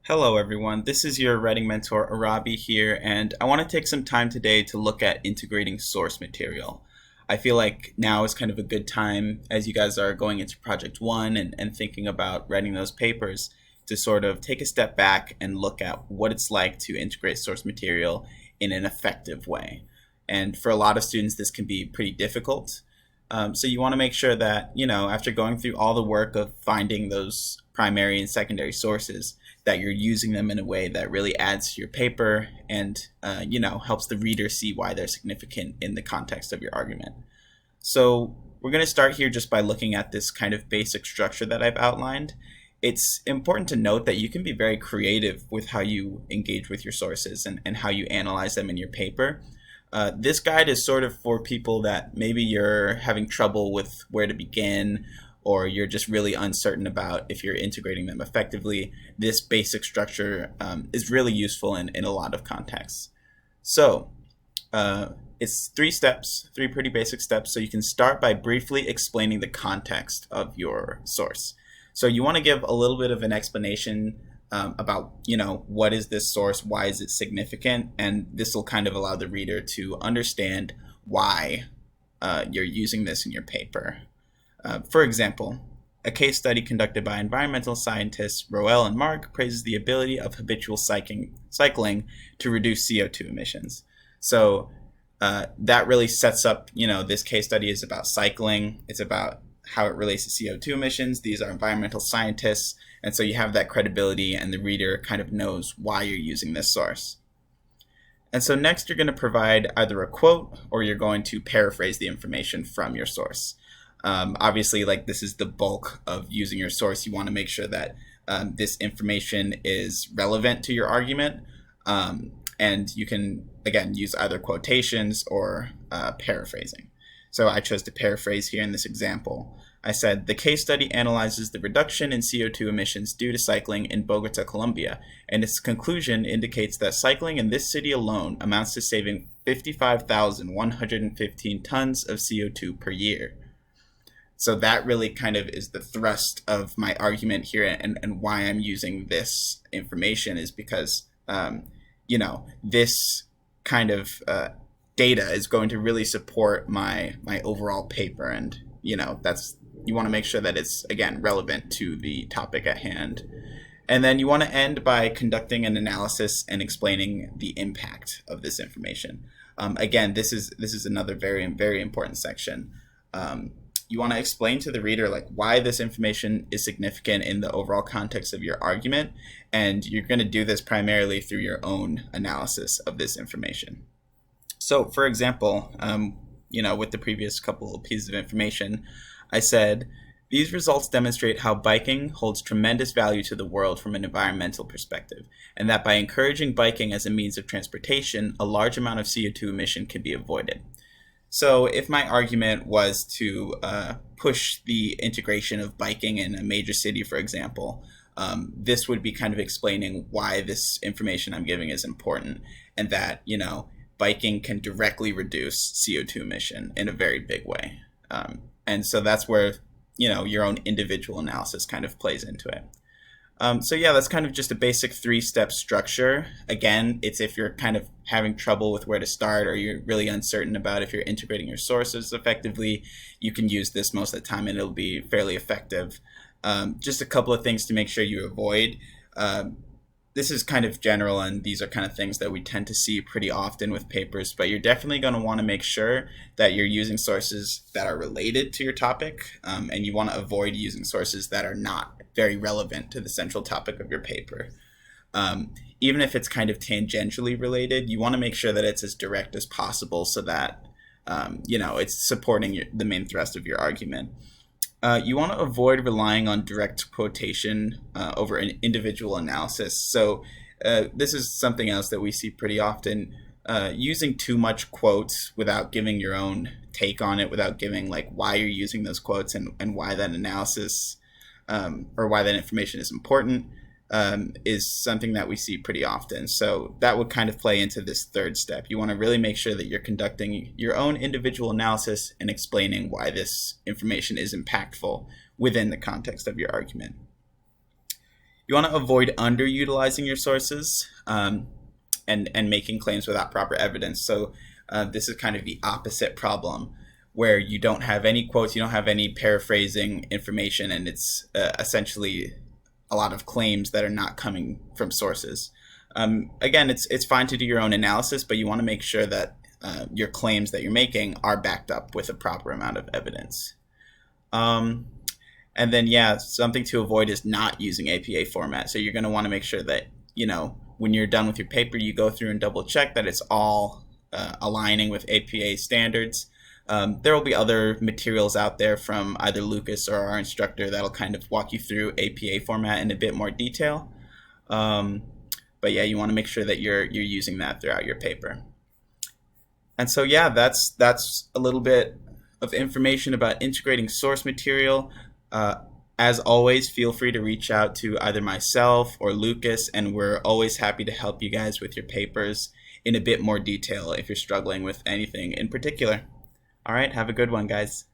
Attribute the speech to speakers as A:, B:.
A: Hello, everyone. This is your writing mentor, Arabi here, and I want to take some time today to look at integrating source material. I feel like now is kind of a good time as you guys are going into Project One and thinking about writing those papers to sort of take a step back and look at what it's like to integrate source material in an effective way. And for a lot of students, this can be pretty difficult. So you want to make sure that, after going through all the work of finding those primary and secondary sources, that you're using them in a way that really adds to your paper and, helps the reader see why they're significant in the context of your argument. So we're going to start here just by looking at this kind of basic structure that I've outlined. It's important to note that you can be very creative with how you engage with your sources and how you analyze them in your paper. This guide is sort of for people that maybe you're having trouble with where to begin, or you're just really uncertain about if you're integrating them effectively. This basic structure is really useful in a lot of contexts. So it's three pretty basic steps. So you can start by briefly explaining the context of your source. So you want to give a little bit of an explanation about, what is this source? Why is it significant? And this will kind of allow the reader to understand why you're using this in your paper. For example, a case study conducted by environmental scientists Roel and Mark praises the ability of habitual cycling to reduce CO2 emissions. So that really sets up, this case study is about cycling. It's about how it relates to CO2 emissions. These are environmental scientists. And so you have that credibility and the reader kind of knows why you're using this source. And so next you're going to provide either a quote or you're going to paraphrase the information from your source. Obviously, this is the bulk of using your source. You want to make sure that this information is relevant to your argument. And you can, again, use either quotations or paraphrasing. So I chose to paraphrase here in this example. I said, the case study analyzes the reduction in CO2 emissions due to cycling in Bogota, Colombia, and its conclusion indicates that cycling in this city alone amounts to saving 55,115 tons of CO2 per year. So that really kind of is the thrust of my argument here, and why I'm using this information is because, this kind of data is going to really support my overall paper, and you want to make sure that it's, again, relevant to the topic at hand. And then you want to end by conducting an analysis and explaining the impact of this information. Again, this is another very, very important section. You want to explain to the reader why this information is significant in the overall context of your argument, and you're going to do this primarily through your own analysis of this information. So, for example, with the previous couple of pieces of information, I said, these results demonstrate how biking holds tremendous value to the world from an environmental perspective, and that by encouraging biking as a means of transportation, a large amount of CO2 emission can be avoided. So if my argument was to push the integration of biking in a major city, for example, this would be kind of explaining why this information I'm giving is important, and that, biking can directly reduce CO2 emission in a very big way. And so that's where, your own individual analysis kind of plays into it. So yeah, that's kind of just a basic 3-step structure. Again, it's if you're kind of having trouble with where to start, or you're really uncertain about if you're integrating your sources effectively, you can use this most of the time and it'll be fairly effective. Just a couple of things to make sure you avoid. This is kind of general, and these are kind of things that we tend to see pretty often with papers, but you're definitely going to want to make sure that you're using sources that are related to your topic, and you want to avoid using sources that are not very relevant to the central topic of your paper. Even if it's kind of tangentially related, you want to make sure that it's as direct as possible so that it's supporting the main thrust of your argument. You want to avoid relying on direct quotation over an individual analysis. So this is something else that we see pretty often. Using too much quotes without giving your own take on it, without giving why you're using those quotes and why that analysis or why that information is important, is something that we see pretty often. So that would kind of play into this third step. You want to really make sure that you're conducting your own individual analysis and explaining why this information is impactful within the context of your argument. You want to avoid underutilizing your sources, and making claims without proper evidence. So this is kind of the opposite problem, where you don't have any quotes, you don't have any paraphrasing information, and it's essentially a lot of claims that are not coming from sources. Again, it's fine to do your own analysis, but you want to make sure that your claims that you're making are backed up with a proper amount of evidence. And then, yeah, something to avoid is not using APA format. So you're going to want to make sure that, when you're done with your paper, you go through and double check that it's all aligning with APA standards. There will be other materials out there from either Lucas or our instructor that'll kind of walk you through APA format in a bit more detail. But yeah, you want to make sure that you're using that throughout your paper. And so yeah, that's a little bit of information about integrating source material. As always, feel free to reach out to either myself or Lucas, and we're always happy to help you guys with your papers in a bit more detail if you're struggling with anything in particular. All right, have a good one, guys.